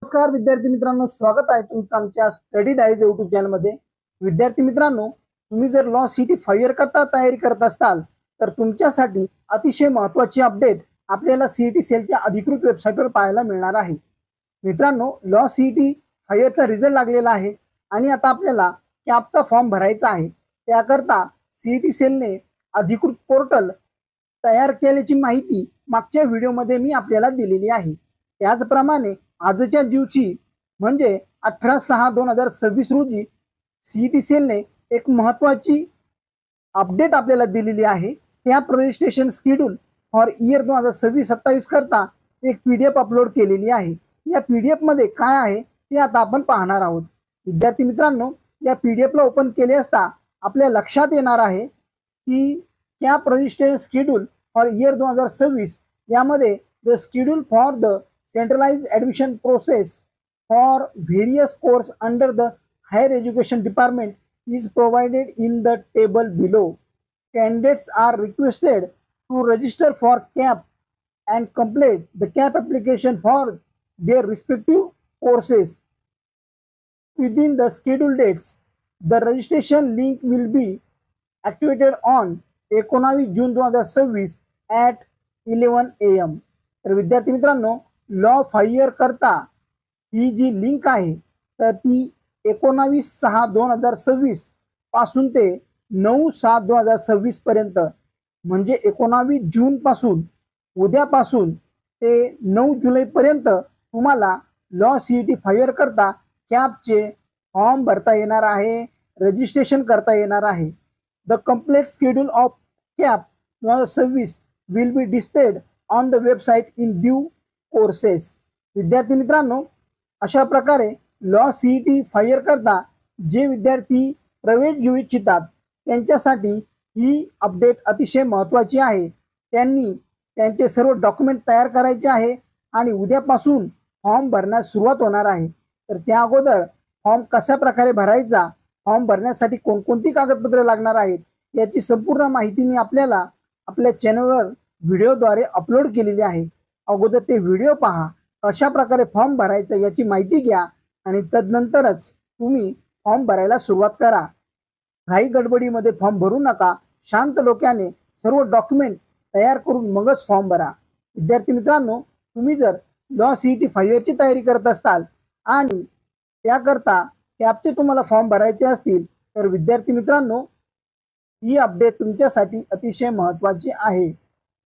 नमस्कार विद्यार्थी मित्रांनो, स्वागत आहे तुमचं आमच्या स्टडी डायरी यूट्यूब चॅनलमध्ये। विद्यार्थी मित्रांनो, तुम्ही जर लॉ सीटी 5 इयर करता तयारी करत असाल तर तुमच्यासाठी अतिशय महत्त्वाची अपडेट आपल्याला सीईटी सेलच्या अधिकृत वेबसाईटवर पाहायला मिळणार आहे। मित्रांनो, लॉ सीईटी 5 इयरचा रिझल्ट लागलेला आहे आणि आता आपल्याला कॅपचा फॉर्म भरायचा आहे। त्याकरता सीईटी सेलने अधिकृत पोर्टल तयार केल्याची माहिती मागच्या व्हिडिओमध्ये मी आपल्याला दिलेली आहे। त्याचप्रमाणे आजच्या दिवशी म्हणजे 18/6/2026 रोजी सीईटी सेलने एक महत्त्वाची अपडेट आपल्याला दिलेली आहे। त्या रजिस्ट्रेशन शेड्यूल फॉर इयर 2026-27 करता एक पीडीएफ अपलोड केलेली आहे। या पीडीएफ मध्ये काय आहे ते आता आपण पाहणार आहोत। विद्यार्थी मित्रांनो, या पीडीएफला ओपन केले असता आपल्या लक्षात येणार आहे की cap registration schedule for year 2026 यामध्ये the schedule for the centralized admission process for various course under the higher education department is provided in the table below. Candidates are requested to register for CAP and complete the CAP application for their respective courses within the scheduled dates. The registration link will be activated on 19 June 2026 at 11 AM. तर विद्यार्थी मित्रांनो, law 5 year करता ही जी link आहे तर ती 19/6/2026 पासून ते 9/7/2026 पर्यंत म्हणजे 19 जून पासून उद्यापासून ते 9 जुलै पर्यंत तुम्हाला लॉ सीईटी 5 इयर करता कॅपचे फॉर्म भरता येणार आहे, रजिस्ट्रेशन करता येणार आहे। The complete schedule of cap 2026 will be displayed on the website in due courses. विद्यार्थी मित्रांनो, अशा प्रकारे लॉ सीईटी 5 इयर करता जे विद्यार्थी प्रवेश घेऊ इच्छितात त्यांच्यासाठी ही अपडेट अतिशय महत्त्वाची आहे। त्यांनी त्यांचे सर्व डॉक्युमेंट तयार करायचे आहे आणि उद्यापासून फॉर्म भरण्यास सुरुवात होणार आहे। तर त्या अगोदर फॉर्म कशा प्रकारे भरायचा, फॉर्म भरण्यासाठी कोणकोणती कागदपत्रे लागणार आहेत याची संपूर्ण माहिती मी आपल्याला आपल्या चॅनलवर व्हिडिओद्वारे अपलोड केलेली आहे। अगोदर ते व्हिडिओ पहा, कशा प्रकारे फॉर्म भरायचा याची माहिती घ्या आणि तदनंतरच तुम्ही फॉर्म भरायला सुरुवात करा। घाई गडबडीमध्ये फॉर्म भरू नका, शांत डोक्याने सर्व डॉक्युमेंट तयार करून मगच फॉर्म भरा। विद्यार्थी मित्रांनो, तुम्ही जर लॉ सीईटी 5 इयरची तयारी करत असाल आणि त्याकरता कॅपचे तुम्हाला फॉर्म भरायचे असतील तर विद्यार्थी मित्रांनो, ही अपडेट तुमच्यासाठी अतिशय महत्त्वाची आहे।